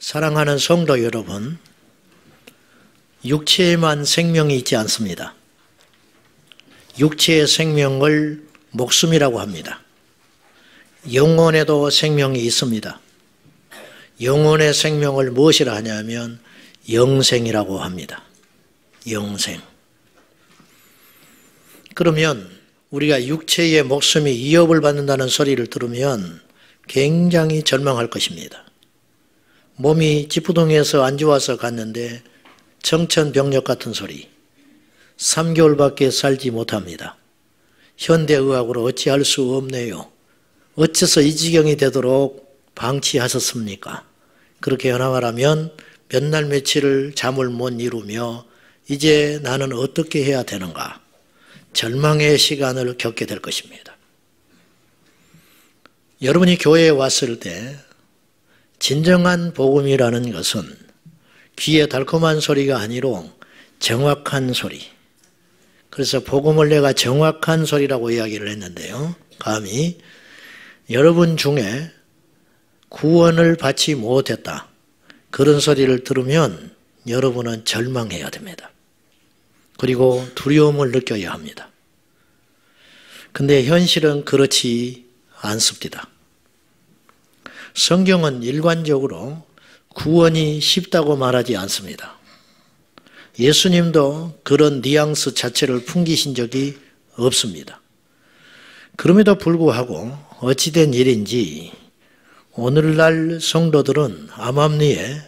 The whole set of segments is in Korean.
사랑하는 성도 여러분, 육체에만 생명이 있지 않습니다. 육체의 생명을 목숨이라고 합니다. 영혼에도 생명이 있습니다. 영혼의 생명을 무엇이라 하냐면 영생이라고 합니다. 영생. 그러면 우리가 육체의 목숨이 위협을 받는다는 소리를 들으면 굉장히 절망할 것입니다. 몸이 찌뿌둥해서 안 좋아서 갔는데 청천벽력 같은 소리, 3개월밖에 살지 못합니다. 현대의학으로 어찌할 수 없네요. 어째서 이 지경이 되도록 방치하셨습니까? 그렇게 말하면 몇 날 며칠을 잠을 못 이루며 이제 나는 어떻게 해야 되는가? 절망의 시간을 겪게 될 것입니다. 여러분이 교회에 왔을 때 진정한 복음이라는 것은 귀에 달콤한 소리가 아니로 정확한 소리. 그래서 복음을 내가 정확한 소리라고 이야기를 했는데요. 감히 여러분 중에 구원을 받지 못했다. 그런 소리를 들으면 여러분은 절망해야 됩니다. 그리고 두려움을 느껴야 합니다. 근데 현실은 그렇지 않습니다. 성경은 일관적으로 구원이 쉽다고 말하지 않습니다. 예수님도 그런 뉘앙스 자체를 풍기신 적이 없습니다. 그럼에도 불구하고 어찌된 일인지 오늘날 성도들은 암암리에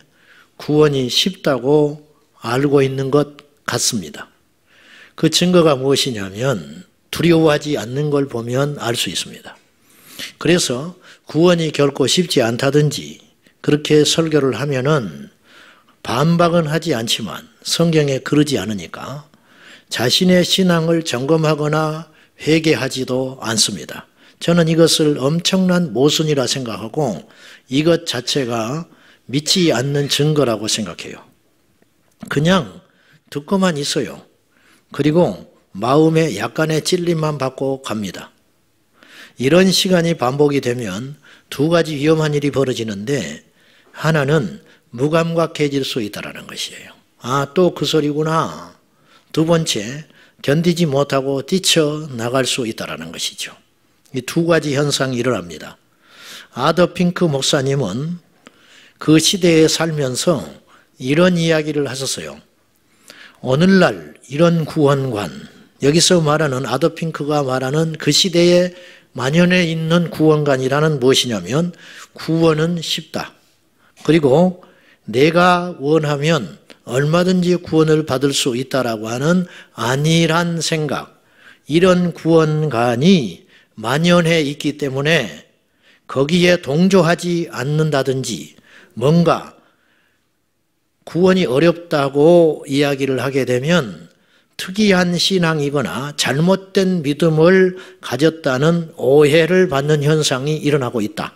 구원이 쉽다고 알고 있는 것 같습니다. 그 증거가 무엇이냐면 두려워하지 않는 걸 보면 알 수 있습니다. 그래서 구원이 결코 쉽지 않다든지 그렇게 설교를 하면은 반박은 하지 않지만 성경에 그러지 않으니까 자신의 신앙을 점검하거나 회개하지도 않습니다. 저는 이것을 엄청난 모순이라 생각하고 이것 자체가 믿지 않는 증거라고 생각해요. 그냥 듣고만 있어요. 그리고 마음에 약간의 찔림만 받고 갑니다. 이런 시간이 반복이 되면 두 가지 위험한 일이 벌어지는데 하나는 무감각해질 수 있다는 것이에요. 아, 또 그 소리구나. 두 번째, 견디지 못하고 뛰쳐나갈 수 있다는 것이죠. 이 두 가지 현상이 일어납니다. 아더 핑크 목사님은 그 시대에 살면서 이런 이야기를 하셨어요. 오늘날 이런 구원관, 여기서 말하는 아더 핑크가 말하는 그 시대에 만연해 있는 구원관이라는 무엇이냐면 구원은 쉽다. 그리고 내가 원하면 얼마든지 구원을 받을 수 있다라고 하는 안일한 생각, 이런 구원관이 만연해 있기 때문에 거기에 동조하지 않는다든지 뭔가 구원이 어렵다고 이야기를 하게 되면 특이한 신앙이거나 잘못된 믿음을 가졌다는 오해를 받는 현상이 일어나고 있다.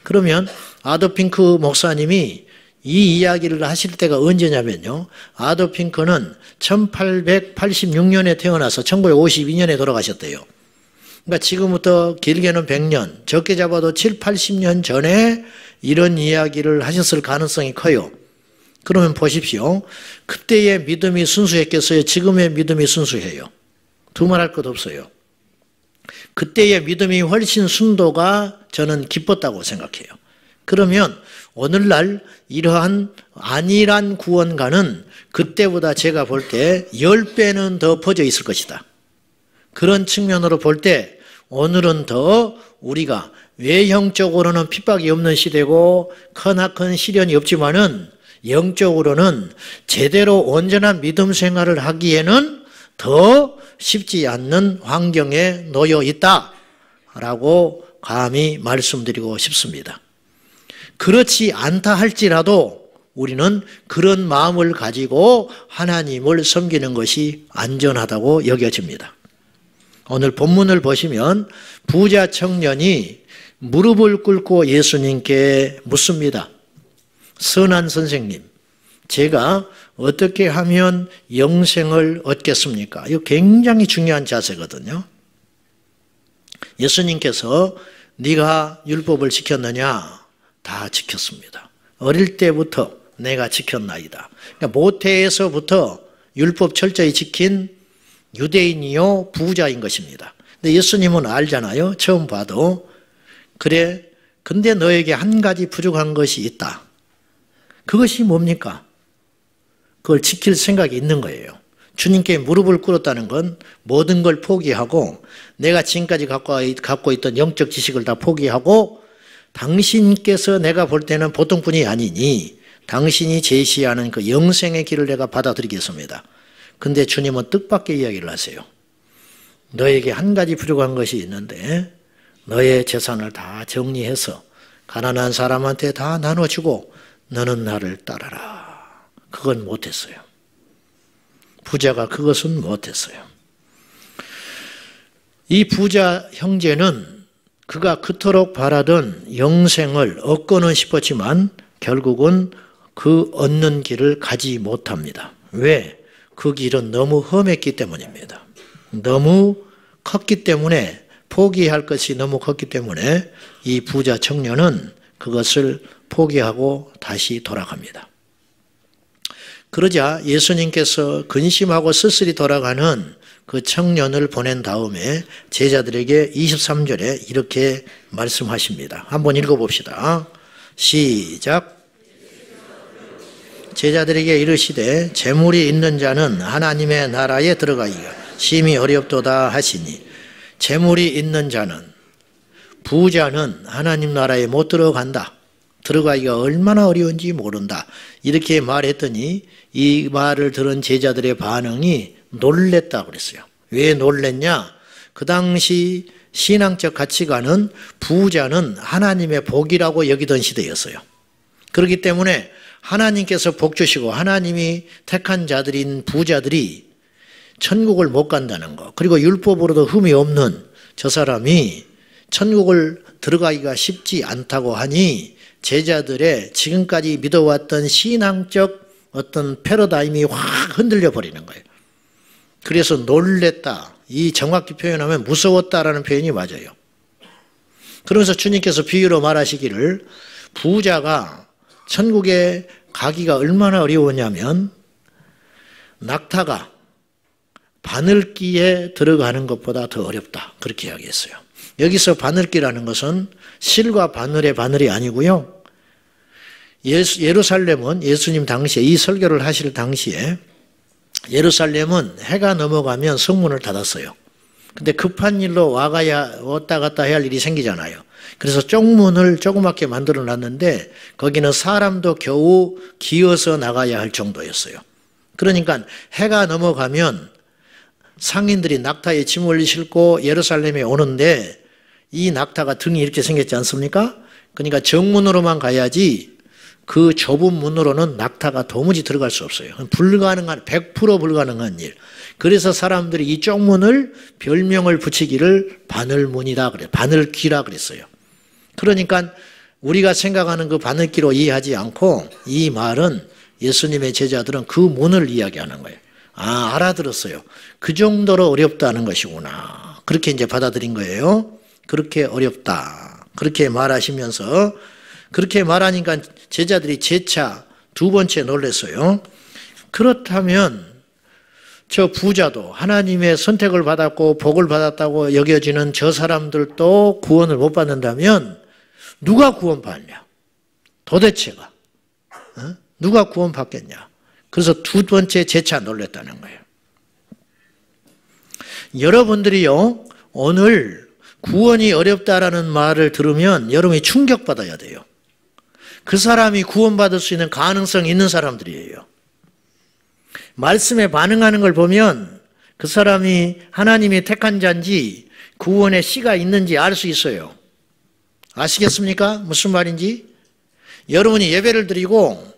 그러면 아더 핑크 목사님이 이 이야기를 하실 때가 언제냐면요. 아더 핑크는 1886년에 태어나서 1952년에 돌아가셨대요. 그러니까 지금부터 길게는 100년, 적게 잡아도 7, 80년 전에 이런 이야기를 하셨을 가능성이 커요. 그러면 보십시오. 그때의 믿음이 순수했겠어요? 지금의 믿음이 순수해요? 두말할 것 없어요. 그때의 믿음이 훨씬 순도가 저는 깊었다고 생각해요. 그러면 오늘날 이러한 안일한 구원가는 그때보다 제가 볼 때 10배는 더 퍼져 있을 것이다. 그런 측면으로 볼 때 오늘은 더 우리가 외형적으로는 핍박이 없는 시대고 크나큰 시련이 없지만은 영적으로는 제대로 온전한 믿음 생활을 하기에는 더 쉽지 않는 환경에 놓여 있다라고 감히 말씀드리고 싶습니다. 그렇지 않다 할지라도 우리는 그런 마음을 가지고 하나님을 섬기는 것이 안전하다고 여겨집니다. 오늘 본문을 보시면 부자 청년이 무릎을 꿇고 예수님께 묻습니다. 선한 선생님, 제가 어떻게 하면 영생을 얻겠습니까? 이거 굉장히 중요한 자세거든요. 예수님께서 네가 율법을 지켰느냐? 다 지켰습니다. 어릴 때부터 내가 지켰나이다. 그러니까 모태에서부터 율법 철저히 지킨 유대인이요 부자인 것입니다. 근데 예수님은 알잖아요. 처음 봐도. 그래, 근데 너에게 한 가지 부족한 것이 있다. 그것이 뭡니까? 그걸 지킬 생각이 있는 거예요. 주님께 무릎을 꿇었다는 건 모든 걸 포기하고 내가 지금까지 갖고 있던 영적 지식을 다 포기하고 당신께서 내가 볼 때는 보통 분이 아니니 당신이 제시하는 그 영생의 길을 내가 받아들이겠습니다. 근데 주님은 뜻밖의 이야기를 하세요. 너에게 한 가지 부족한 것이 있는데 너의 재산을 다 정리해서 가난한 사람한테 다 나눠주고 너는 나를 따라라. 그건 못했어요. 부자가 그것은 못했어요. 이 부자 형제는 그가 그토록 바라던 영생을 얻고는 싶었지만 결국은 그 얻는 길을 가지 못합니다. 왜? 그 길은 너무 험했기 때문입니다. 너무 컸기 때문에, 포기할 것이 너무 컸기 때문에 이 부자 청년은 그것을 포기하고 다시 돌아갑니다. 그러자 예수님께서 근심하고 쓸쓸히 돌아가는 그 청년을 보낸 다음에 제자들에게 23절에 이렇게 말씀하십니다. 한번 읽어봅시다. 시작. 제자들에게 이르시되 재물이 있는 자는 하나님의 나라에 들어가기가 심히 어렵도다 하시니, 재물이 있는 자는, 부자는 하나님 나라에 못 들어간다. 들어가기가 얼마나 어려운지 모른다. 이렇게 말했더니 이 말을 들은 제자들의 반응이 놀랬다고 그랬어요. 왜 놀랬냐? 그 당시 신앙적 가치관은 부자는 하나님의 복이라고 여기던 시대였어요. 그렇기 때문에 하나님께서 복 주시고 하나님이 택한 자들인 부자들이 천국을 못 간다는 것, 그리고 율법으로도 흠이 없는 저 사람이 천국을 들어가기가 쉽지 않다고 하니 제자들의 지금까지 믿어왔던 신앙적 어떤 패러다임이 확 흔들려 버리는 거예요. 그래서 놀랬다, 이 정확히 표현하면 무서웠다라는 표현이 맞아요. 그러면서 주님께서 비유로 말하시기를 부자가 천국에 가기가 얼마나 어려우냐면 낙타가 바늘기에 들어가는 것보다 더 어렵다, 그렇게 이야기했어요. 여기서 바늘기라는 것은 실과 바늘의 바늘이 아니고요. 예루살렘은 예수님 당시에, 이 설교를 하실 당시에 예루살렘은 해가 넘어가면 성문을 닫았어요. 근데 급한 일로 왔다 갔다 해야 할 일이 생기잖아요. 그래서 쪽문을 조그맣게 만들어 놨는데 거기는 사람도 겨우 기어서 나가야 할 정도였어요. 그러니까 해가 넘어가면 상인들이 낙타에 짐을 싣고 예루살렘에 오는데 이 낙타가 등이 이렇게 생겼지 않습니까? 그러니까 정문으로만 가야지 그 좁은 문으로는 낙타가 도무지 들어갈 수 없어요. 불가능한, 100% 불가능한 일. 그래서 사람들이 이 쪽문을 별명을 붙이기를 바늘문이다 그래요. 바늘귀라 그랬어요. 그러니까 우리가 생각하는 그 바늘귀로 이해하지 않고 이 말은 예수님의 제자들은 그 문을 이야기하는 거예요. 아, 알아들었어요. 그 정도로 어렵다는 것이구나. 그렇게 이제 받아들인 거예요. 그렇게 어렵다. 그렇게 말하시면서, 그렇게 말하니까 제자들이 재차 두 번째 놀랐어요. 그렇다면 저 부자도 하나님의 선택을 받았고 복을 받았다고 여겨지는 저 사람들도 구원을 못 받는다면 누가 구원받냐? 도대체가 누가 구원받겠냐? 그래서 두 번째 재차 놀랐다는 거예요. 여러분들이요, 오늘 구원이 어렵다라는 말을 들으면 여러분이 충격받아야 돼요. 그 사람이 구원받을 수 있는 가능성이 있는 사람들이에요. 말씀에 반응하는 걸 보면 그 사람이 하나님이 택한 자인지 구원의 씨가 있는지 알 수 있어요. 아시겠습니까? 무슨 말인지? 여러분이 예배를 드리고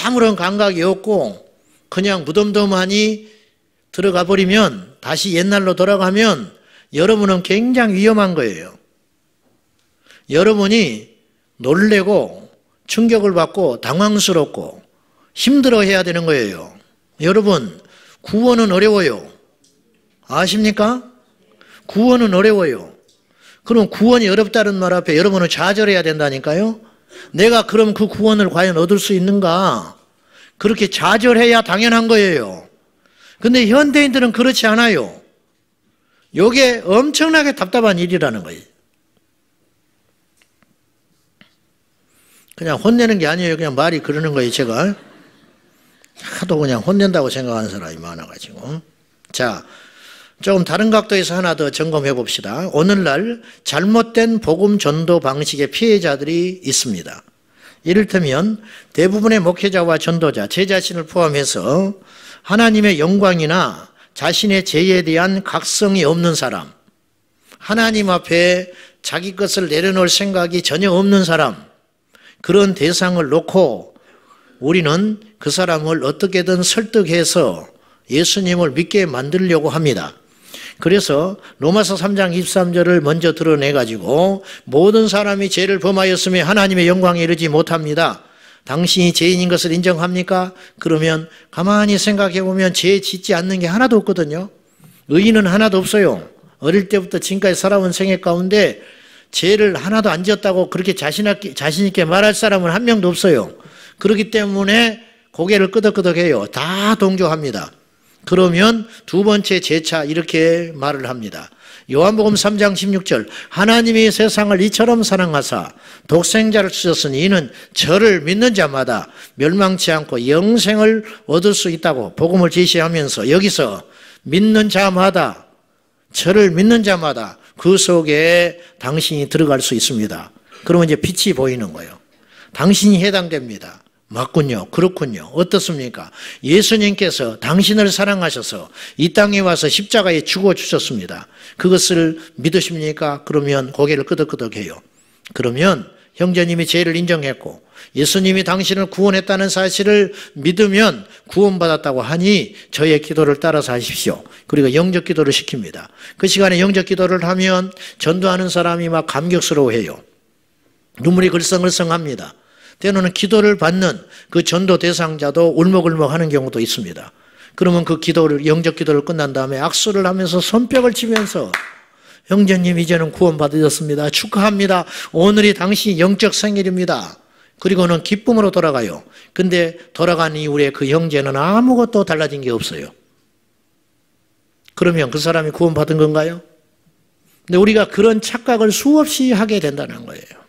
아무런 감각이 없고 그냥 무덤덤하니 들어가 버리면, 다시 옛날로 돌아가면 여러분은 굉장히 위험한 거예요. 여러분이 놀래고 충격을 받고 당황스럽고 힘들어해야 되는 거예요. 여러분, 구원은 어려워요. 아십니까? 구원은 어려워요. 그럼 구원이 어렵다는 말 앞에 여러분은 좌절해야 된다니까요. 내가 그럼 그 구원을 과연 얻을 수 있는가? 그렇게 좌절해야 당연한 거예요. 근데 현대인들은 그렇지 않아요. 이게 엄청나게 답답한 일이라는 거예요. 그냥 혼내는 게 아니에요. 그냥 말이 그러는 거예요, 제가. 하도 그냥 혼낸다고 생각하는 사람이 많아가지고. 자, 조금 다른 각도에서 하나 더 점검해 봅시다. 오늘날 잘못된 복음 전도 방식의 피해자들이 있습니다. 이를테면 대부분의 목회자와 전도자, 제 자신을 포함해서 하나님의 영광이나 자신의 죄에 대한 각성이 없는 사람, 하나님 앞에 자기 것을 내려놓을 생각이 전혀 없는 사람, 그런 대상을 놓고 우리는 그 사람을 어떻게든 설득해서 예수님을 믿게 만들려고 합니다. 그래서 로마서 3장 23절을 먼저 드러내가지고 모든 사람이 죄를 범하였으며 하나님의 영광에 이르지 못합니다. 당신이 죄인인 것을 인정합니까? 그러면 가만히 생각해 보면 죄 짓지 않는 게 하나도 없거든요. 의인은 하나도 없어요. 어릴 때부터 지금까지 살아온 생애 가운데 죄를 하나도 안 지었다고 그렇게 자신 있게 말할 사람은 한 명도 없어요. 그렇기 때문에 고개를 끄덕끄덕해요. 다 동조합니다. 그러면 두 번째 재차 이렇게 말을 합니다. 요한복음 3장 16절 하나님이 세상을 이처럼 사랑하사 독생자를 주셨으니 이는 저를 믿는 자마다 멸망치 않고 영생을 얻을 수 있다고 복음을 제시하면서 여기서 믿는 자마다, 저를 믿는 자마다 그 속에 당신이 들어갈 수 있습니다. 그러면 이제 빛이 보이는 거예요. 당신이 해당됩니다. 맞군요. 그렇군요. 어떻습니까? 예수님께서 당신을 사랑하셔서 이 땅에 와서 십자가에 죽어주셨습니다. 그것을 믿으십니까? 그러면 고개를 끄덕끄덕해요. 그러면 형제님이 죄를 인정했고 예수님이 당신을 구원했다는 사실을 믿으면 구원받았다고 하니 저의 기도를 따라서 하십시오. 그리고 영적 기도를 시킵니다. 그 시간에 영적 기도를 하면 전도하는 사람이 막 감격스러워해요. 눈물이 글썽글썽합니다. 때로는 기도를 받는 그 전도 대상자도 울먹울먹 하는 경우도 있습니다. 그러면 그 기도를, 영적 기도를 끝난 다음에 악수를 하면서 손뼉을 치면서 형제님 이제는 구원받으셨습니다. 축하합니다. 오늘이 당신이 영적 생일입니다. 그리고는 기쁨으로 돌아가요. 근데 돌아간 이후에 그 형제는 아무것도 달라진 게 없어요. 그러면 그 사람이 구원받은 건가요? 근데 우리가 그런 착각을 수없이 하게 된다는 거예요.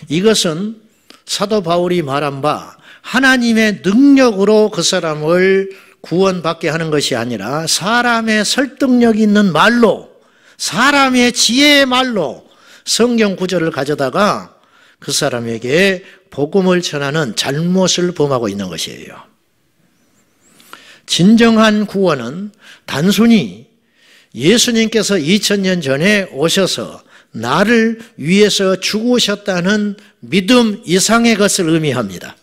이것은 사도 바울이 말한 바 하나님의 능력으로 그 사람을 구원받게 하는 것이 아니라 사람의 설득력 있는 말로, 사람의 지혜의 말로 성경 구절을 가져다가 그 사람에게 복음을 전하는 잘못을 범하고 있는 것이에요. 진정한 구원은 단순히 예수님께서 2000년 전에 오셔서 나를 위해서 죽으셨다는 믿음 이상의 것을 의미합니다.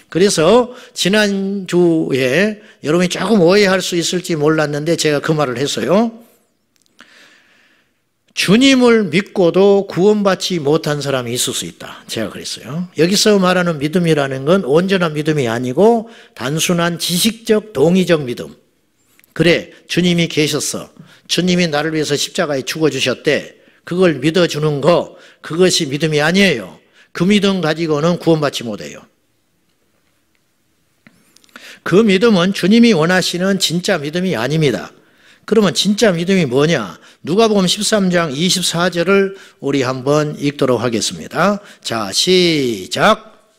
그래서 지난주에 여러분이 조금 오해할 수 있을지 몰랐는데 제가 그 말을 했어요. 주님을 믿고도 구원받지 못한 사람이 있을 수 있다. 제가 그랬어요. 여기서 말하는 믿음이라는 건 온전한 믿음이 아니고 단순한 지식적, 동의적 믿음. 그래, 주님이 계셨어. 주님이 나를 위해서 십자가에 죽어주셨대. 그걸 믿어주는 거, 그것이 믿음이 아니에요. 그 믿음 가지고는 구원받지 못해요. 그 믿음은 주님이 원하시는 진짜 믿음이 아닙니다. 그러면 진짜 믿음이 뭐냐? 누가복음 13장 24절을 우리 한번 읽도록 하겠습니다. 자, 시작.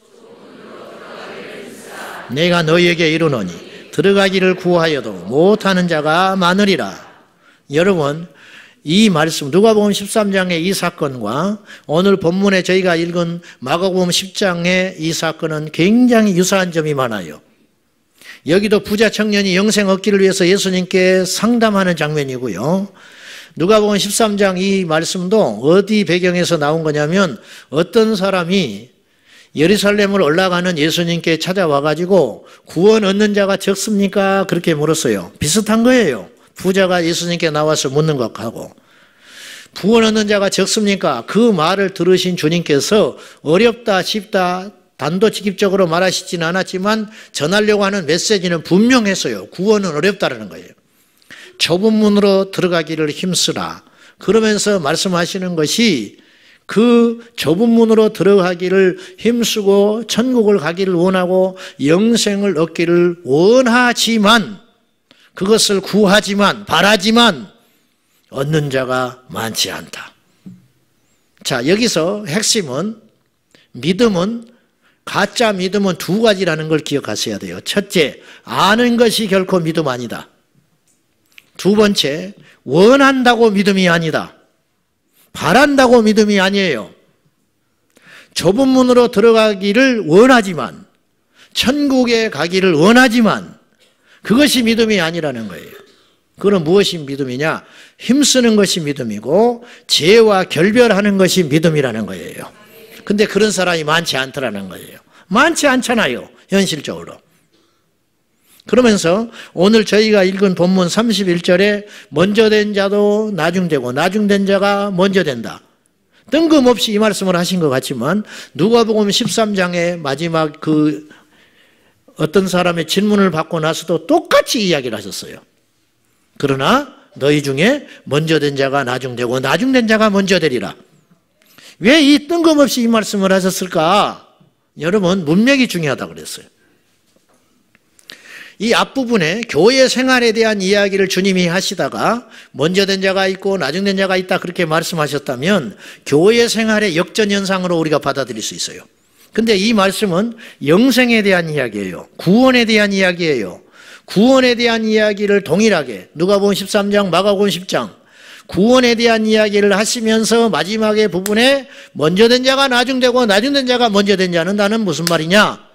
내가 너희에게 이르노니 들어가기를 구하여도 못하는 자가 많으리라. 여러분, 이 말씀, 누가복음 13장의 이 사건과 오늘 본문에 저희가 읽은 마가복음 10장의 이 사건은 굉장히 유사한 점이 많아요. 여기도 부자 청년이 영생 얻기를 위해서 예수님께 상담하는 장면이고요. 누가복음 13장 이 말씀도 어디 배경에서 나온 거냐면 어떤 사람이 예루살렘을 올라가는 예수님께 찾아와가지고 구원 얻는 자가 적습니까? 그렇게 물었어요. 비슷한 거예요. 부자가 예수님께 나와서 묻는 것하고. 구원 얻는 자가 적습니까? 그 말을 들으신 주님께서 어렵다 쉽다 단도직입적으로 말하시지는 않았지만 전하려고 하는 메시지는 분명했어요. 구원은 어렵다라는 거예요. 좁은 문으로 들어가기를 힘쓰라. 그러면서 말씀하시는 것이 그 좁은 문으로 들어가기를 힘쓰고 천국을 가기를 원하고 영생을 얻기를 원하지만, 그것을 구하지만, 바라지만 얻는 자가 많지 않다. 자, 여기서 핵심은, 믿음은, 가짜 믿음은 두 가지라는 걸 기억하셔야 돼요. 첫째, 아는 것이 결코 믿음 아니다. 두 번째, 원한다고 믿음이 아니다. 바란다고 믿음이 아니에요. 좁은 문으로 들어가기를 원하지만, 천국에 가기를 원하지만, 그것이 믿음이 아니라는 거예요. 그건 무엇이 믿음이냐? 힘쓰는 것이 믿음이고 죄와 결별하는 것이 믿음이라는 거예요. 근데 그런 사람이 많지 않더라는 거예요. 많지 않잖아요, 현실적으로. 그러면서 오늘 저희가 읽은 본문 31절에 먼저 된 자도 나중되고 나중된 자가 먼저 된다. 뜬금없이 이 말씀을 하신 것 같지만 누가복음 13장의 마지막 그 어떤 사람의 질문을 받고 나서도 똑같이 이야기를 하셨어요. 그러나 너희 중에 먼저 된 자가 나중되고 나중된 자가 먼저 되리라. 왜 이 뜬금없이 이 말씀을 하셨을까? 여러분, 문맥이 중요하다고 그랬어요. 이 앞부분에 교회 생활에 대한 이야기를 주님이 하시다가 먼저 된 자가 있고 나중된 자가 있다 그렇게 말씀하셨다면 교회 생활의 역전현상으로 우리가 받아들일 수 있어요. 근데 이 말씀은 영생에 대한 이야기예요. 구원에 대한 이야기예요. 구원에 대한 이야기를 동일하게 누가복음 13장, 마가복음 10장 구원에 대한 이야기를 하시면서 마지막의 부분에 먼저 된 자가 나중되고 나중된 자가 먼저 된 자는 나는 무슨 말이냐?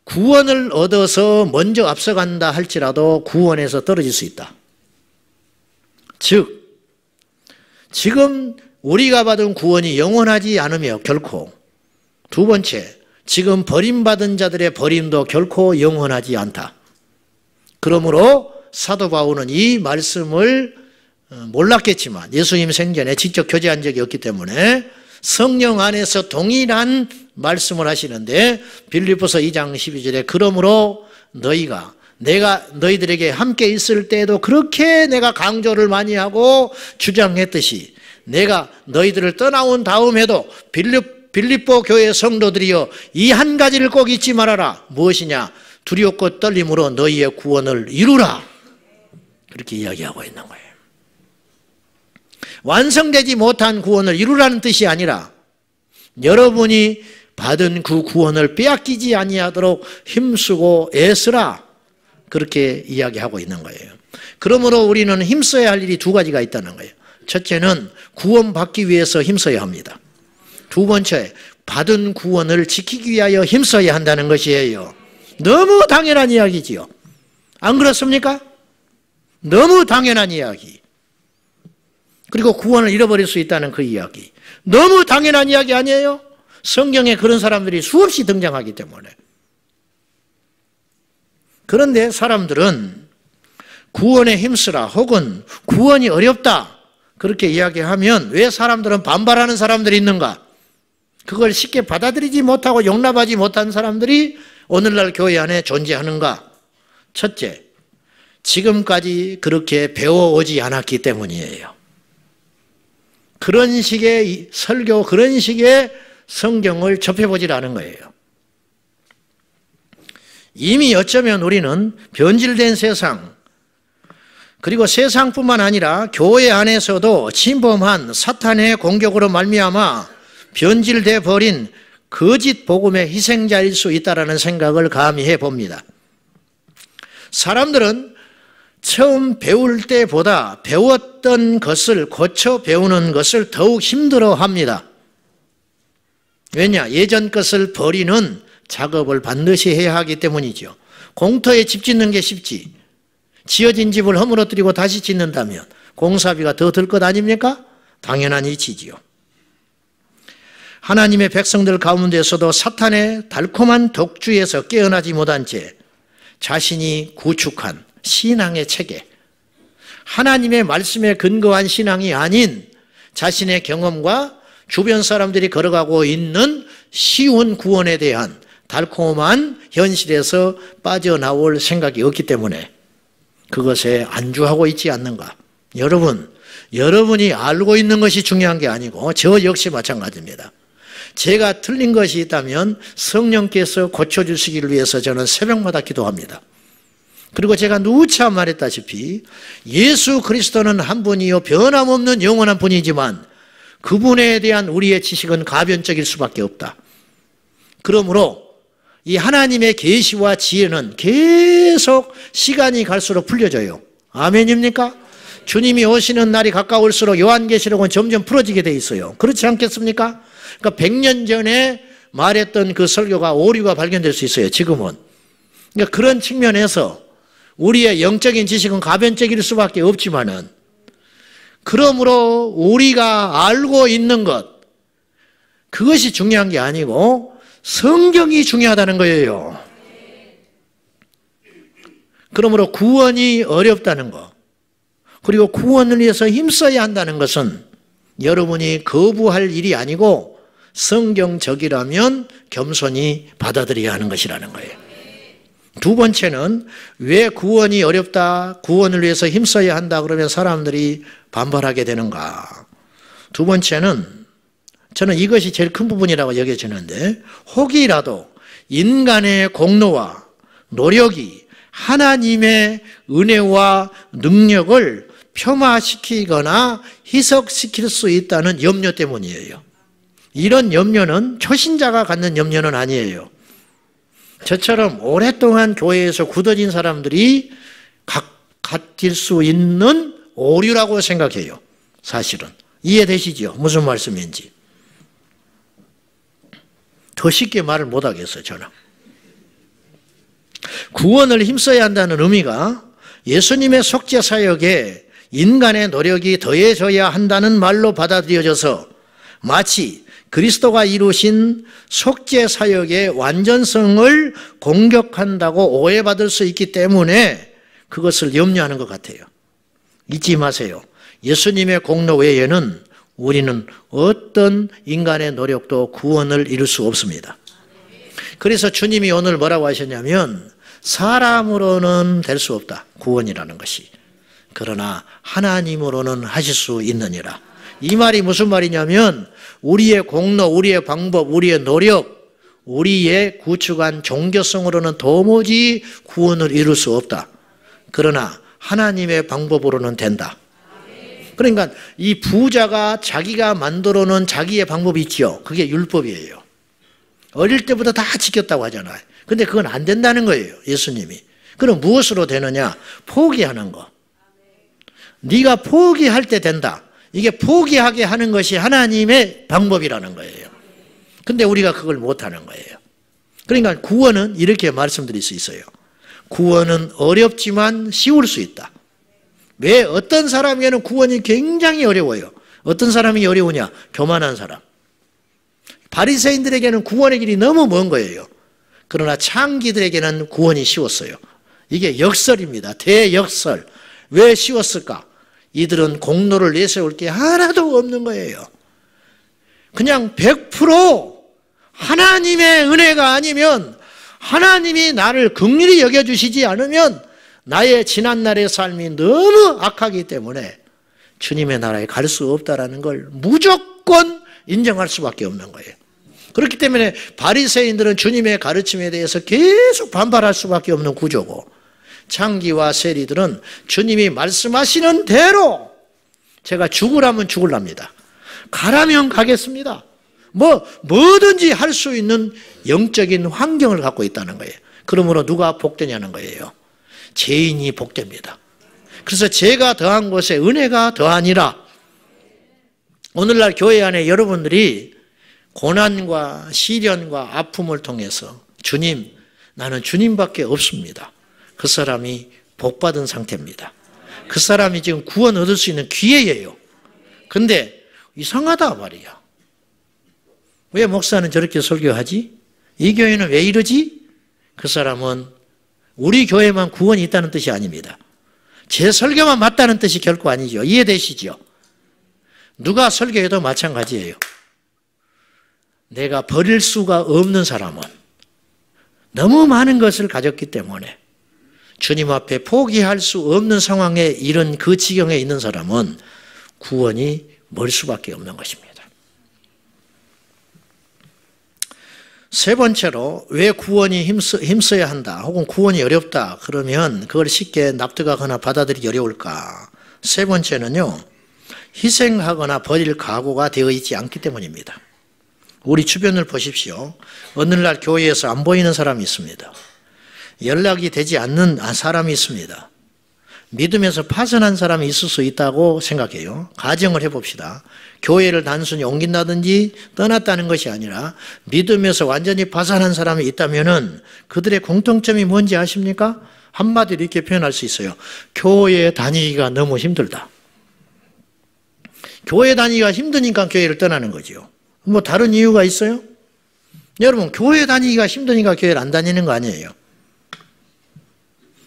구원을 얻어서 먼저 앞서간다 할지라도 구원에서 떨어질 수 있다. 즉, 지금 우리가 받은 구원이 영원하지 않으며 결코, 두 번째, 지금 버림받은 자들의 버림도 결코 영원하지 않다. 그러므로 사도 바울은 이 말씀을 몰랐겠지만 예수님 생전에 직접 교제한 적이 없기 때문에 성령 안에서 동일한 말씀을 하시는데 빌립보서 2장 12절에 그러므로 내가 너희들에게 함께 있을 때에도 그렇게 내가 강조를 많이 하고 주장했듯이 내가 너희들을 떠나온 다음에도 빌립보 교회 성도들이여 이 한 가지를 꼭 잊지 말아라. 무엇이냐? 두렵고 떨림으로 너희의 구원을 이루라. 그렇게 이야기하고 있는 거예요. 완성되지 못한 구원을 이루라는 뜻이 아니라 여러분이 받은 그 구원을 빼앗기지 아니하도록 힘쓰고 애쓰라. 그렇게 이야기하고 있는 거예요. 그러므로 우리는 힘써야 할 일이 두 가지가 있다는 거예요. 첫째는 구원받기 위해서 힘써야 합니다. 두 번째, 받은 구원을 지키기 위하여 힘써야 한다는 것이에요. 너무 당연한 이야기지요. 안 그렇습니까? 너무 당연한 이야기. 그리고 구원을 잃어버릴 수 있다는 그 이야기. 너무 당연한 이야기 아니에요? 성경에 그런 사람들이 수없이 등장하기 때문에. 그런데 사람들은 구원에 힘쓰라 혹은 구원이 어렵다 그렇게 이야기하면 왜 사람들은 반발하는 사람들이 있는가? 그걸 쉽게 받아들이지 못하고 용납하지 못한 사람들이 오늘날 교회 안에 존재하는가? 첫째, 지금까지 그렇게 배워오지 않았기 때문이에요. 그런 식의 설교, 그런 식의 성경을 접해보질 않은 거예요. 이미 어쩌면 우리는 변질된 세상, 그리고 세상뿐만 아니라 교회 안에서도 침범한 사탄의 공격으로 말미암아 변질돼 버린 거짓 복음의 희생자일 수 있다는 생각을 감히 해봅니다. 사람들은 처음 배울 때보다 배웠던 것을 고쳐 배우는 것을 더욱 힘들어합니다. 왜냐? 예전 것을 버리는 작업을 반드시 해야 하기 때문이죠. 공터에 집 짓는 게 쉽지. 지어진 집을 허물어뜨리고 다시 짓는다면 공사비가 더 들 것 아닙니까? 당연한 이치지요. 하나님의 백성들 가운데서도 사탄의 달콤한 독주에서 깨어나지 못한 채 자신이 구축한 신앙의 체계, 하나님의 말씀에 근거한 신앙이 아닌 자신의 경험과 주변 사람들이 걸어가고 있는 쉬운 구원에 대한 달콤한 현실에서 빠져나올 생각이 없기 때문에 그것에 안주하고 있지 않는가? 여러분, 여러분이 알고 있는 것이 중요한 게 아니고 저 역시 마찬가지입니다. 제가 틀린 것이 있다면 성령께서 고쳐주시기를 위해서 저는 새벽마다 기도합니다. 그리고 제가 누차 말했다시피 예수 그리스도는 한 분이요 변함없는 영원한 분이지만 그분에 대한 우리의 지식은 가변적일 수밖에 없다. 그러므로 이 하나님의 계시와 지혜는 계속 시간이 갈수록 풀려져요. 아멘입니까? 주님이 오시는 날이 가까울수록 요한계시록은 점점 풀어지게 돼 있어요. 그렇지 않겠습니까? 그러니까 100년 전에 말했던 그 설교가 오류가 발견될 수 있어요. 지금은. 그러니까 그런 측면에서 우리의 영적인 지식은 가변적일 수밖에 없지만은 그러므로 우리가 알고 있는 것 그것이 중요한 게 아니고 성경이 중요하다는 거예요. 그러므로 구원이 어렵다는 것 그리고 구원을 위해서 힘써야 한다는 것은 여러분이 거부할 일이 아니고 성경적이라면 겸손히 받아들여야 하는 것이라는 거예요. 두 번째는 왜 구원이 어렵다, 구원을 위해서 힘써야 한다 그러면 사람들이 반발하게 되는가. 두 번째는 저는 이것이 제일 큰 부분이라고 여겨지는데 혹이라도 인간의 공로와 노력이 하나님의 은혜와 능력을 폄하시키거나 희석시킬 수 있다는 염려 때문이에요. 이런 염려는 초신자가 갖는 염려는 아니에요. 저처럼 오랫동안 교회에서 굳어진 사람들이 가질 수 있는 오류라고 생각해요. 사실은. 이해되시죠? 무슨 말씀인지. 더 쉽게 말을 못하겠어요. 저는. 구원을 힘써야 한다는 의미가 예수님의 속죄 사역에 인간의 노력이 더해져야 한다는 말로 받아들여져서 마치 그리스도가 이루신 속죄 사역의 완전성을 공격한다고 오해받을 수 있기 때문에 그것을 염려하는 것 같아요. 잊지 마세요. 예수님의 공로 외에는 우리는 어떤 인간의 노력도 구원을 이룰 수 없습니다. 그래서 주님이 오늘 뭐라고 하셨냐면 사람으로는 될 수 없다. 구원이라는 것이. 그러나 하나님으로는 하실 수 있느니라. 이 말이 무슨 말이냐면 우리의 공로, 우리의 방법, 우리의 노력, 우리의 구축한 종교성으로는 도무지 구원을 이룰 수 없다. 그러나 하나님의 방법으로는 된다. 그러니까 이 부자가 자기가 만들어 놓은 자기의 방법이 있죠. 그게 율법이에요. 어릴 때부터 다 지켰다고 하잖아요. 근데 그건 안 된다는 거예요. 예수님이. 그럼 무엇으로 되느냐? 포기하는 거. 네가 포기할 때 된다. 이게 포기하게 하는 것이 하나님의 방법이라는 거예요. 근데 우리가 그걸 못하는 거예요. 그러니까 구원은 이렇게 말씀드릴 수 있어요. 구원은 어렵지만 쉬울 수 있다. 왜 어떤 사람에게는 구원이 굉장히 어려워요. 어떤 사람이 어려우냐? 교만한 사람. 바리새인들에게는 구원의 길이 너무 먼 거예요. 그러나 창기들에게는 구원이 쉬웠어요. 이게 역설입니다. 대역설. 왜 쉬웠을까? 이들은 공로를 내세울 게 하나도 없는 거예요. 그냥 100% 하나님의 은혜가 아니면 하나님이 나를 긍휼히 여겨주시지 않으면 나의 지난날의 삶이 너무 악하기 때문에 주님의 나라에 갈 수 없다는 걸 무조건 인정할 수밖에 없는 거예요. 그렇기 때문에 바리새인들은 주님의 가르침에 대해서 계속 반발할 수밖에 없는 구조고 창기와 세리들은 주님이 말씀하시는 대로 제가 죽으라면 죽을랍니다. 가라면 가겠습니다. 뭐든지 할 수 있는 영적인 환경을 갖고 있다는 거예요. 그러므로 누가 복되냐는 거예요. 죄인이 복됩니다. 그래서 죄가 더한 곳에 은혜가 더하니라. 오늘날 교회 안에 여러분들이 고난과 시련과 아픔을 통해서 주님, 나는 주님밖에 없습니다. 그 사람이 복받은 상태입니다. 그 사람이 지금 구원 얻을 수 있는 기회예요. 근데 이상하다 말이야. 왜 목사는 저렇게 설교하지? 이 교회는 왜 이러지? 그 사람은 우리 교회만 구원이 있다는 뜻이 아닙니다. 제 설교만 맞다는 뜻이 결코 아니죠. 이해되시죠? 누가 설교해도 마찬가지예요. 내가 버릴 수가 없는 사람은 너무 많은 것을 가졌기 때문에 주님 앞에 포기할 수 없는 상황에 이른 그 지경에 있는 사람은 구원이 멀 수밖에 없는 것입니다. 세 번째로 왜 구원이 힘써야 한다 혹은 구원이 어렵다 그러면 그걸 쉽게 납득하거나 받아들이기 어려울까? 세 번째는요, 희생하거나 버릴 각오가 되어 있지 않기 때문입니다. 우리 주변을 보십시오. 어느 날 교회에서 안 보이는 사람이 있습니다. 연락이 되지 않는 사람이 있습니다. 믿음에서 파선한 사람이 있을 수 있다고 생각해요. 가정을 해봅시다. 교회를 단순히 옮긴다든지 떠났다는 것이 아니라 믿음에서 완전히 파선한 사람이 있다면은 그들의 공통점이 뭔지 아십니까? 한마디로 이렇게 표현할 수 있어요. 교회 다니기가 너무 힘들다. 교회 다니기가 힘드니까 교회를 떠나는 거죠. 뭐 다른 이유가 있어요? 여러분, 교회 다니기가 힘드니까 교회를 안 다니는 거 아니에요?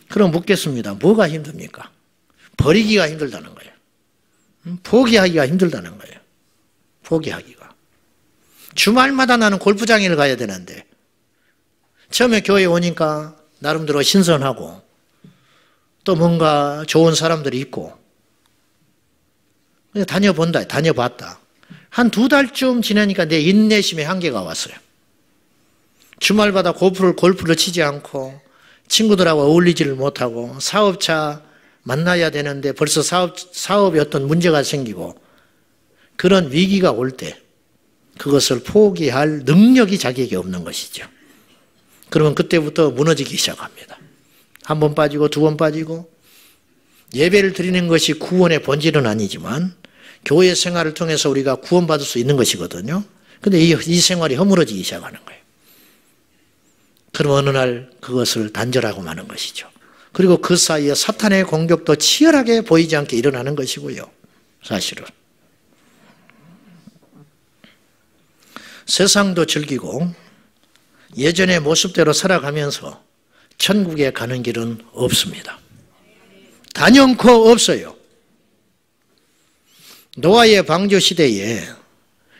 그럼 묻겠습니다. 뭐가 힘듭니까? 버리기가 힘들다는 거예요. 포기하기가 힘들다는 거예요. 포기하기가. 주말마다 나는 골프장에를 가야 되는데 처음에 교회에 오니까 나름대로 신선하고 또 뭔가 좋은 사람들이 있고 다녀봤다. 한 2달쯤 지나니까 내 인내심의 한계가 왔어요. 주말마다 골프를 치지 않고 친구들하고 어울리지를 못하고 사업자 만나야 되는데 벌써 사업에 어떤 문제가 생기고 그런 위기가 올 때 그것을 포기할 능력이 자기에게 없는 것이죠. 그러면 그때부터 무너지기 시작합니다. 1번 빠지고 2번 빠지고 예배를 드리는 것이 구원의 본질은 아니지만 교회 생활을 통해서 우리가 구원받을 수 있는 것이거든요. 근데 이 생활이 허물어지기 시작하는 거예요. 그럼 어느 날 그것을 단절하고 마는 것이죠. 그리고 그 사이에 사탄의 공격도 치열하게 보이지 않게 일어나는 것이고요. 사실은. 세상도 즐기고 예전의 모습대로 살아가면서 천국에 가는 길은 없습니다. 단연코 없어요. 노아의 방주 시대에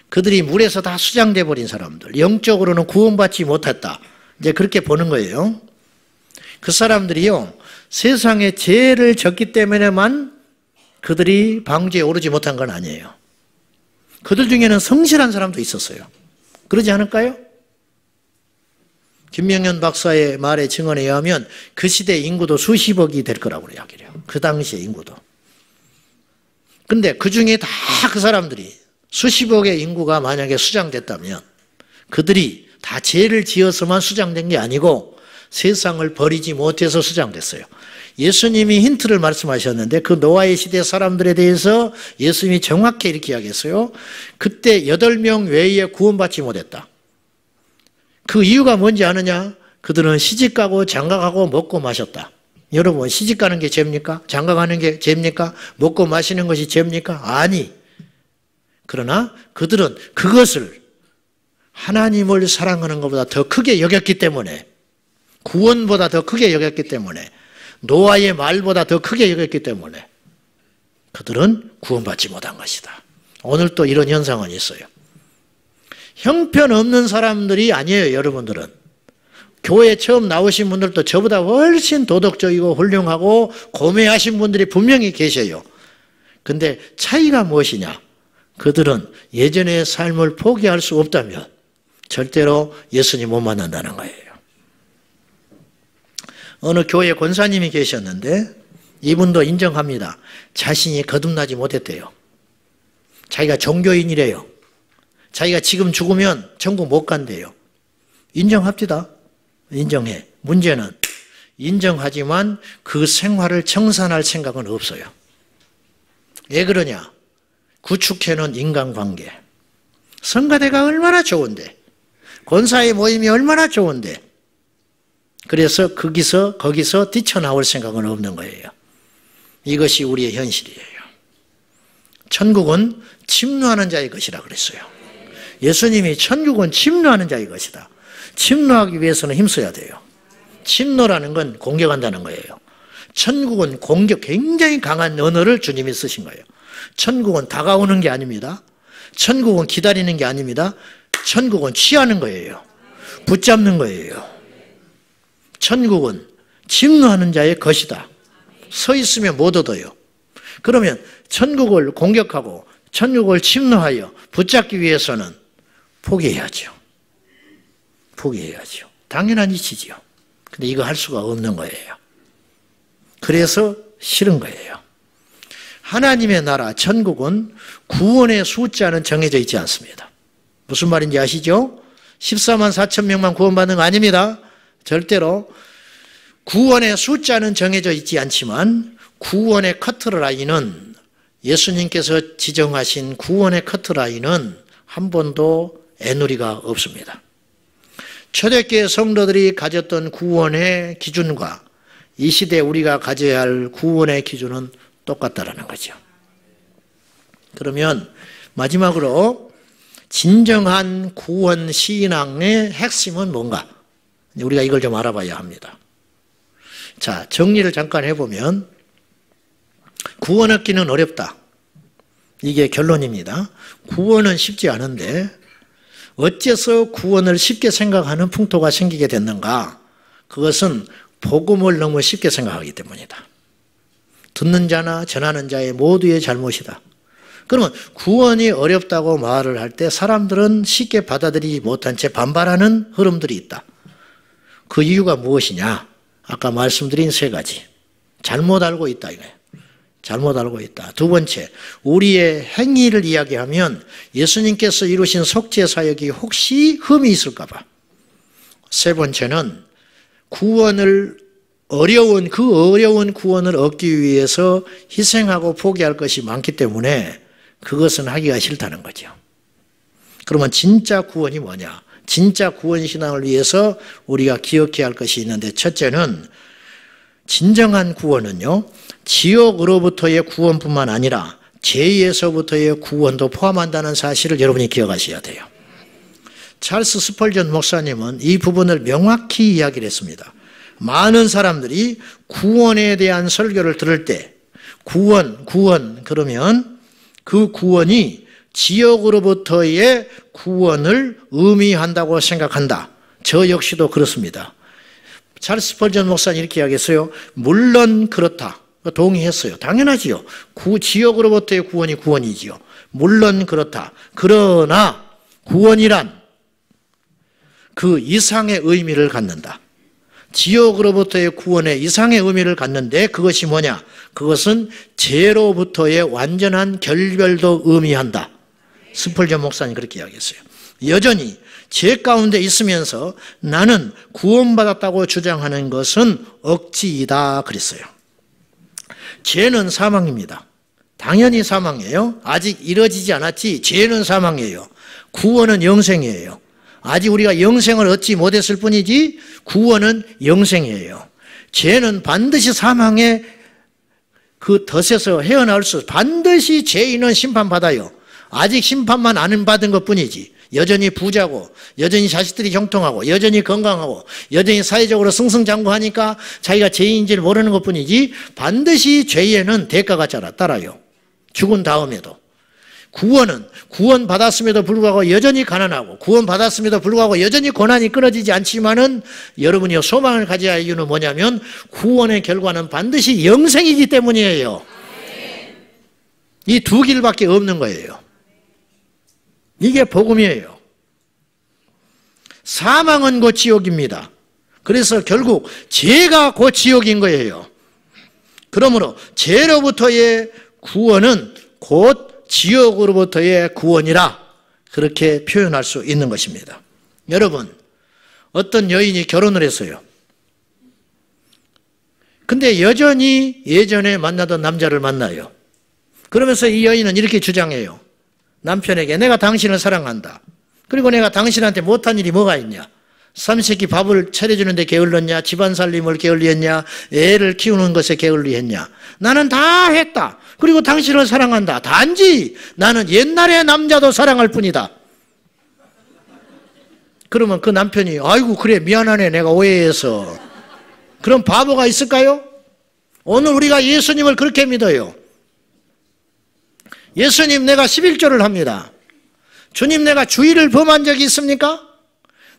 그들이 물에서 다 수장돼 버린 사람들, 영적으로는 구원받지 못했다. 이제 그렇게 보는 거예요. 그 사람들이요, 세상에 죄를 졌기 때문에만 그들이 방주에 오르지 못한 건 아니에요. 그들 중에는 성실한 사람도 있었어요. 그러지 않을까요? 김명현 박사의 말에 증언에 의하면 그 시대 인구도 수십억이 될 거라고 이야기해요. 그 당시의 인구도. 근데 그 중에 다 그 사람들이 수십억의 인구가 만약에 수장됐다면 그들이 다 죄를 지어서만 수장된 게 아니고 세상을 버리지 못해서 수장됐어요. 예수님이 힌트를 말씀하셨는데 그 노아의 시대 사람들에 대해서 예수님이 정확히 이렇게 이야기했어요. 그때 8명 외에 구원받지 못했다. 그 이유가 뭔지 아느냐? 그들은 시집가고 장가가고 먹고 마셨다. 여러분, 시집가는 게 죄입니까? 장가가는 게 죄입니까? 먹고 마시는 것이 죄입니까? 아니. 그러나 그들은 그것을 하나님을 사랑하는 것보다 더 크게 여겼기 때문에, 구원보다 더 크게 여겼기 때문에, 노아의 말보다 더 크게 여겼기 때문에 그들은 구원받지 못한 것이다. 오늘 또 이런 현상은 있어요. 형편없는 사람들이 아니에요. 여러분들은 교회에 처음 나오신 분들도 저보다 훨씬 도덕적이고 훌륭하고 고매하신 분들이 분명히 계셔요. 근데 차이가 무엇이냐? 그들은 예전의 삶을 포기할 수 없다면 절대로 예수님 못 만난다는 거예요. 어느 교회 권사님이 계셨는데 이분도 인정합니다. 자신이 거듭나지 못했대요. 자기가 종교인이래요. 자기가 지금 죽으면 천국 못 간대요. 인정합시다. 인정해. 문제는 인정하지만 그 생활을 청산할 생각은 없어요. 왜 그러냐? 구축해놓은 인간관계. 성가대가 얼마나 좋은데, 권사의 모임이 얼마나 좋은데, 그래서 거기서 뛰쳐나올 생각은 없는 거예요. 이것이 우리의 현실이에요. 천국은 침노하는 자의 것이라 그랬어요. 예수님이 천국은 침노하는 자의 것이다. 침노하기 위해서는 힘써야 돼요. 침노라는 건 공격한다는 거예요. 천국은 굉장히 강한 언어를 주님이 쓰신 거예요. 천국은 다가오는 게 아닙니다. 천국은 기다리는 게 아닙니다. 천국은 취하는 거예요. 붙잡는 거예요. 천국은 침노하는 자의 것이다. 서 있으면 못 얻어요. 그러면 천국을 공격하고 천국을 침노하여 붙잡기 위해서는 포기해야죠. 포기해야죠. 당연한 이치지요. 근데 이거 할 수가 없는 거예요. 그래서 싫은 거예요. 하나님의 나라 천국은 구원의 숫자는 정해져 있지 않습니다. 무슨 말인지 아시죠? 14만 4천 명만 구원받는 거 아닙니다. 절대로 구원의 숫자는 정해져 있지 않지만 구원의 커트라인은, 예수님께서 지정하신 구원의 커트라인은 한 번도 애누리가 없습니다. 초대교회 성도들이 가졌던 구원의 기준과 이 시대에 우리가 가져야 할 구원의 기준은 똑같다라는 거죠. 그러면 마지막으로 진정한 구원 신앙의 핵심은 뭔가? 우리가 이걸 좀 알아봐야 합니다. 자, 정리를 잠깐 해보면 구원 얻기는 어렵다. 이게 결론입니다. 구원은 쉽지 않은데 어째서 구원을 쉽게 생각하는 풍토가 생기게 됐는가? 그것은 복음을 너무 쉽게 생각하기 때문이다. 듣는 자나 전하는 자의 모두의 잘못이다. 그러면 구원이 어렵다고 말을 할 때 사람들은 쉽게 받아들이지 못한 채 반발하는 흐름들이 있다. 그 이유가 무엇이냐? 아까 말씀드린 세 가지. 잘못 알고 있다 이거예요. 잘못 알고 있다. 두 번째, 우리의 행위를 이야기하면 예수님께서 이루신 속죄 사역이 혹시 흠이 있을까 봐. 세 번째는 구원을 그 어려운 구원을 얻기 위해서 희생하고 포기할 것이 많기 때문에 그것은 하기가 싫다는 거죠. 그러면 진짜 구원이 뭐냐? 진짜 구원 신앙을 위해서 우리가 기억해야 할 것이 있는데, 첫째는 진정한 구원은요, 지옥으로부터의 구원뿐만 아니라 죄에서부터의 구원도 포함한다는 사실을 여러분이 기억하셔야 돼요. 찰스 스펄전 목사님은 이 부분을 명확히 이야기를 했습니다. 많은 사람들이 구원에 대한 설교를 들을 때 구원 그러면 그 구원이 지옥으로부터의 구원을 의미한다고 생각한다. 저 역시도 그렇습니다. 찰스 스펄전 목사님 이렇게 이야기했어요. 물론 그렇다. 동의했어요. 당연하지요. 지옥으로부터의 구원이 구원이지요. 물론 그렇다. 그러나 구원이란 그 이상의 의미를 갖는다. 지옥으로부터의 구원의 이상의 의미를 갖는데 그것이 뭐냐? 그것은 죄로부터의 완전한 결별도 의미한다. 스펄전 목사님 그렇게 이야기했어요. 여전히 죄 가운데 있으면서 나는 구원받았다고 주장하는 것은 억지이다 그랬어요. 죄는 사망입니다. 당연히 사망이에요. 아직 이뤄지지 않았지. 죄는 사망이에요. 구원은 영생이에요. 아직 우리가 영생을 얻지 못했을 뿐이지 구원은 영생이에요. 죄는 반드시 사망의 그 덫에서 헤어나올 반드시 죄인은 심판받아요. 아직 심판만 안 받은 것뿐이지. 여전히 부자고 여전히 자식들이 형통하고 여전히 건강하고 여전히 사회적으로 승승장구하니까 자기가 죄인인지를 모르는 것뿐이지 반드시 죄에는 대가가 따라요. 죽은 다음에도. 구원은 구원받았음에도 불구하고 여전히 가난하고 구원받았음에도 불구하고 여전히 고난이 끊어지지 않지만은 여러분이 소망을 가져야 할 이유는 뭐냐면 구원의 결과는 반드시 영생이기 때문이에요. 이 두 길밖에 없는 거예요. 이게 복음이에요. 사망은 곧 지옥입니다. 그래서 결국 죄가 곧 지옥인 거예요. 그러므로 죄로부터의 구원은 곧 지옥으로부터의 구원이라 그렇게 표현할 수 있는 것입니다. 여러분, 어떤 여인이 결혼을 했어요. 근데 여전히 예전에 만나던 남자를 만나요. 그러면서 이 여인은 이렇게 주장해요. 남편에게 내가 당신을 사랑한다. 그리고 내가 당신한테 못한 일이 뭐가 있냐. 삼시세끼 밥을 차려주는데 게을렀냐. 집안 살림을 게을리했냐. 애를 키우는 것에 게을리했냐. 나는 다 했다. 그리고 당신을 사랑한다. 단지 나는 옛날의 남자도 사랑할 뿐이다. 그러면 그 남편이 아이고 그래 미안하네 내가 오해해서. 그럼 바보가 있을까요? 오늘 우리가 예수님을 그렇게 믿어요. 예수님 내가 11조를 합니다. 주님 내가 주의를 범한 적이 있습니까?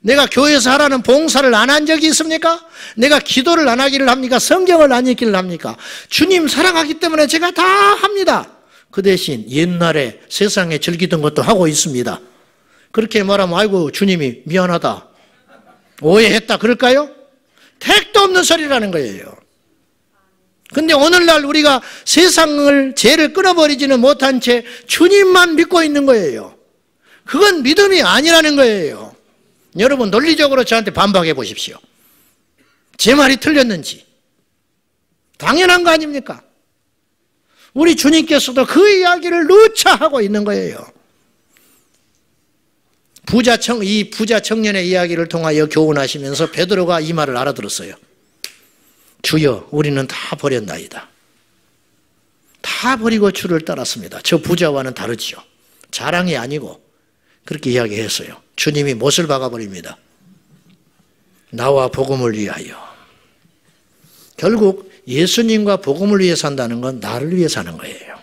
내가 교회에서 하라는 봉사를 안 한 적이 있습니까? 내가 기도를 안 하기를 합니까? 성경을 안 읽기를 합니까? 주님 사랑하기 때문에 제가 다 합니다. 그 대신 옛날에 세상에 즐기던 것도 하고 있습니다. 그렇게 말하면 아이고 주님이 미안하다, 오해했다 그럴까요? 택도 없는 소리라는 거예요. 근데 오늘날 우리가 세상을 죄를 끊어버리지는 못한 채 주님만 믿고 있는 거예요. 그건 믿음이 아니라는 거예요. 여러분 논리적으로 저한테 반박해 보십시오. 제 말이 틀렸는지. 당연한 거 아닙니까? 우리 주님께서도 그 이야기를 누차 하고 있는 거예요. 이 부자 청년의 이야기를 통하여 교훈하시면서 베드로가 이 말을 알아들었어요. 주여, 우리는 다 버렸나이다. 다 버리고 주를 따랐습니다. 저 부자와는 다르지요. 자랑이 아니고 그렇게 이야기했어요. 주님이 못을 박아버립니다. 나와 복음을 위하여. 결국 예수님과 복음을 위해 산다는 건 나를 위해 사는 거예요.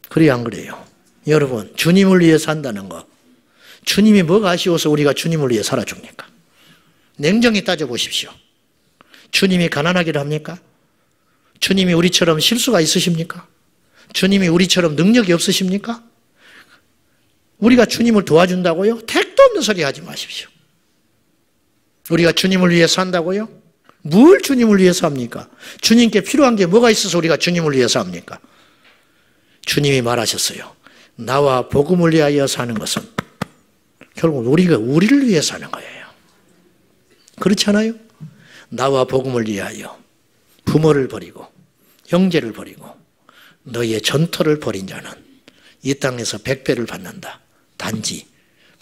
그래요, 안 그래요? 여러분, 주님을 위해 산다는 거. 주님이 뭐가 아쉬워서 우리가 주님을 위해 살아줍니까? 냉정히 따져보십시오. 주님이 가난하기를 합니까? 주님이 우리처럼 실수가 있으십니까? 주님이 우리처럼 능력이 없으십니까? 우리가 주님을 도와준다고요? 택도 없는 소리 하지 마십시오. 우리가 주님을 위해 산다고요? 뭘 주님을 위해서 합니까? 주님께 필요한 게 뭐가 있어서 우리가 주님을 위해서 합니까? 주님이 말하셨어요. 나와 복음을 위하여 사는 것은 결국 우리가 우리를 위해 사는 거예요. 그렇지 않아요? 나와 복음을 위하여 부모를 버리고 형제를 버리고 너희의 전토를 벌인 자는 이 땅에서 100배를 받는다. 단지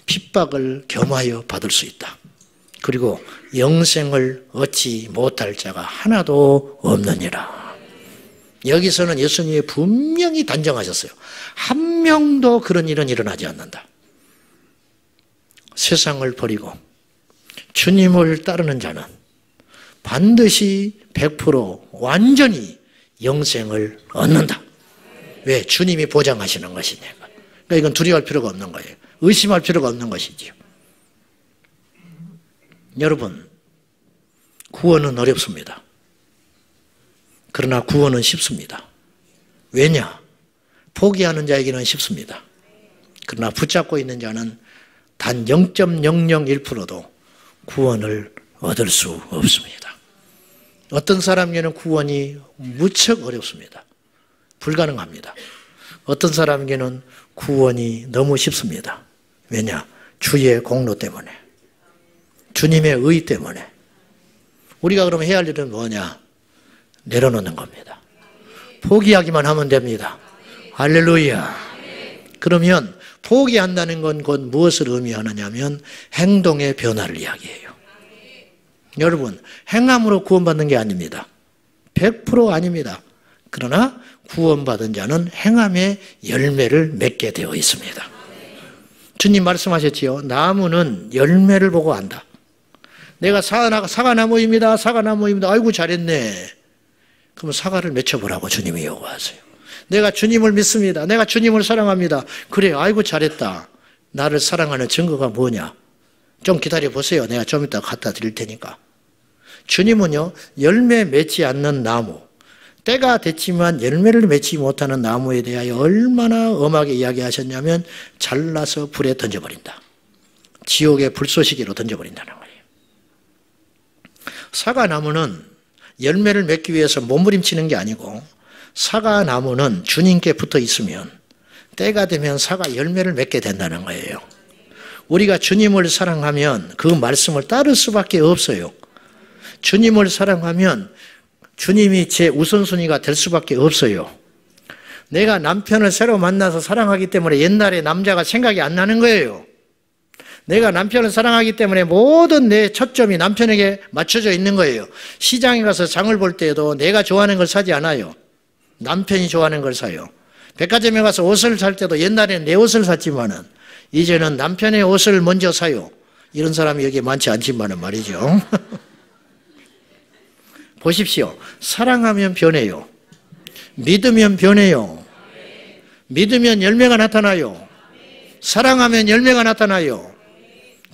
핍박을 겸하여 받을 수 있다. 그리고 영생을 얻지 못할 자가 하나도 없느니라. 여기서는 예수님이 분명히 단정하셨어요. 한 명도 그런 일은 일어나지 않는다. 세상을 버리고 주님을 따르는 자는 반드시 100% 완전히 영생을 얻는다. 왜? 주님이 보장하시는 것이니까. 그러니까 이건 두려워할 필요가 없는 거예요. 의심할 필요가 없는 것이지요. 여러분, 구원은 어렵습니다. 그러나 구원은 쉽습니다. 왜냐? 포기하는 자에게는 쉽습니다. 그러나 붙잡고 있는 자는 단 0.001%도 구원을 얻을 수 없습니다. 어떤 사람에게는 구원이 무척 어렵습니다. 불가능합니다. 어떤 사람에게는 구원이 너무 쉽습니다. 왜냐? 주의 공로 때문에, 주님의 의 때문에. 우리가 그럼 해야 할 일은 뭐냐? 내려놓는 겁니다. 포기하기만 하면 됩니다. 할렐루야. 그러면 포기한다는 건 곧 무엇을 의미하느냐면 행동의 변화를 이야기해요. 여러분, 행함으로 구원받는 게 아닙니다. 100% 아닙니다. 그러나 구원받은 자는 행함의 열매를 맺게 되어 있습니다. 주님 말씀하셨지요. 나무는 열매를 보고 안다. 내가 사과나무입니다. 사과나무입니다. 아이고 잘했네. 그럼 사과를 맺혀보라고 주님이 요구하세요. 내가 주님을 믿습니다. 내가 주님을 사랑합니다. 그래, 아이고 잘했다. 나를 사랑하는 증거가 뭐냐? 좀 기다려 보세요. 내가 좀 이따 갖다 드릴 테니까. 주님은요, 열매 맺지 않는 나무, 때가 됐지만 열매를 맺지 못하는 나무에 대하여 얼마나 엄하게 이야기하셨냐면 잘라서 불에 던져버린다. 지옥의 불쏘시개로 던져버린다는 거예요. 사과나무는 열매를 맺기 위해서 몸부림치는 게 아니고, 사과나무는 주님께 붙어 있으면 때가 되면 사과 열매를 맺게 된다는 거예요. 우리가 주님을 사랑하면 그 말씀을 따를 수밖에 없어요. 주님을 사랑하면 주님이 제 우선순위가 될 수밖에 없어요. 내가 남편을 새로 만나서 사랑하기 때문에 옛날에 남자가 생각이 안 나는 거예요. 내가 남편을 사랑하기 때문에 모든 내 초점이 남편에게 맞춰져 있는 거예요. 시장에 가서 장을 볼 때에도 내가 좋아하는 걸 사지 않아요. 남편이 좋아하는 걸 사요. 백화점에 가서 옷을 살 때도 옛날에는 내 옷을 샀지만은 이제는 남편의 옷을 먼저 사요. 이런 사람이 여기 많지 않지만은 말이죠. 보십시오. 사랑하면 변해요. 믿으면 변해요. 믿으면 열매가 나타나요. 사랑하면 열매가 나타나요.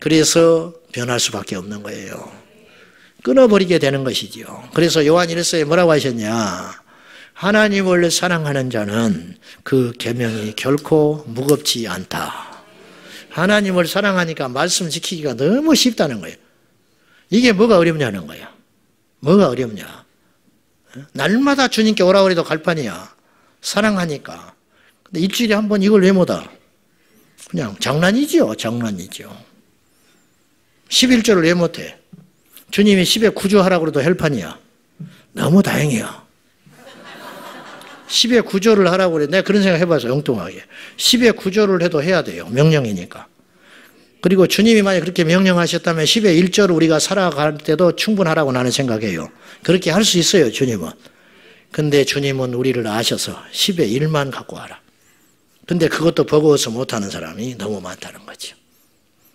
그래서 변할 수밖에 없는 거예요. 끊어버리게 되는 것이지요. 그래서 요한 1서에 뭐라고 하셨냐? 하나님을 사랑하는 자는 그 계명이 결코 무겁지 않다. 하나님을 사랑하니까 말씀 지키기가 너무 쉽다는 거예요. 이게 뭐가 어렵냐는 거야. 뭐가 어렵냐. 날마다 주님께 오라고 해도 갈 판이야. 사랑하니까. 근데 일주일에 한 번 이걸 왜 못하? 그냥 장난이지요. 장난이죠. 11조를 왜 못해? 주님이 10에 9조 하라고 해도 할 판이야. 너무 다행이야. 10에 9조를 하라고 그래. 내가 그런 생각 해봐서 엉뚱하게. 10에 9조를 해도 해야 돼요. 명령이니까. 그리고 주님이 만약 그렇게 명령하셨다면 10에 1조를 우리가 살아갈 때도 충분하라고 나는 생각해요. 그렇게 할 수 있어요, 주님은. 근데 주님은 우리를 아셔서 10에 1만 갖고 와라. 근데 그것도 버거워서 못하는 사람이 너무 많다는 거죠.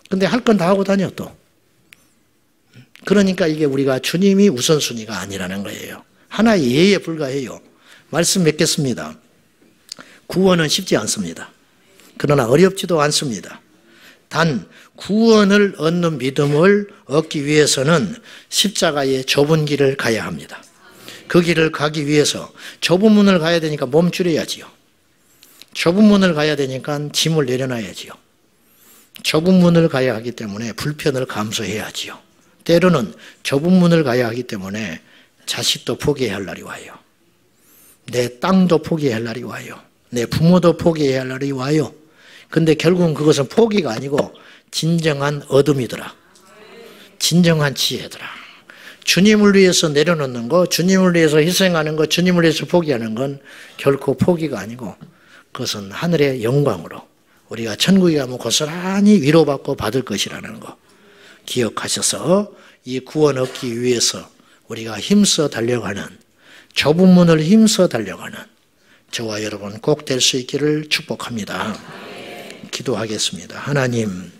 근데 할 건 다 하고 다녀 또. 그러니까 이게 우리가 주님이 우선순위가 아니라는 거예요. 하나의 예에 불과해요. 말씀 맺겠습니다. 구원은 쉽지 않습니다. 그러나 어렵지도 않습니다. 단 구원을 얻는 믿음을 얻기 위해서는 십자가의 좁은 길을 가야 합니다. 그 길을 가기 위해서 좁은 문을 가야 되니까 몸줄여야지요. 좁은 문을 가야 되니까 짐을 내려놔야지요. 좁은 문을 가야 하기 때문에 불편을 감수해야지요. 때로는 좁은 문을 가야 하기 때문에 자식도 포기해야 할 날이 와요. 내 땅도 포기해야 할 날이 와요. 내 부모도 포기해야 할 날이 와요. 근데 결국은 그것은 포기가 아니고 진정한 어둠이더라. 진정한 지혜더라. 주님을 위해서 내려놓는 거, 주님을 위해서 희생하는 거, 주님을 위해서 포기하는 건 결코 포기가 아니고 그것은 하늘의 영광으로 우리가 천국에 가면 고스란히 위로받고 받을 것이라는 거 기억하셔서 이 구원 얻기 위해서 우리가 힘써 달려가는 좁은 문을 힘써 달려가는 저와 여러분 꼭 될 수 있기를 축복합니다. 기도하겠습니다. 하나님,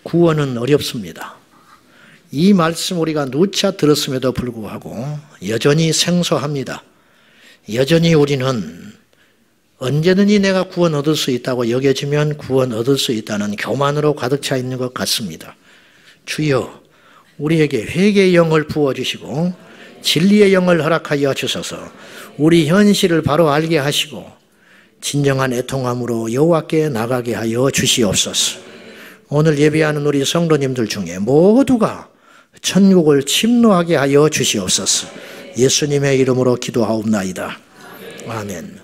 구원은 어렵습니다. 이 말씀 우리가 누차 들었음에도 불구하고 여전히 생소합니다. 여전히 우리는 언제든지 내가 구원 얻을 수 있다고 여겨지면 구원 얻을 수 있다는 교만으로 가득 차 있는 것 같습니다. 주여, 우리에게 회개의 영을 부어주시고 진리의 영을 허락하여 주셔서 우리 현실을 바로 알게 하시고 진정한 애통함으로 여호와께 나가게 하여 주시옵소서. 오늘 예배하는 우리 성도님들 중에 모두가 천국을 침노하게 하여 주시옵소서. 예수님의 이름으로 기도하옵나이다. 아멘.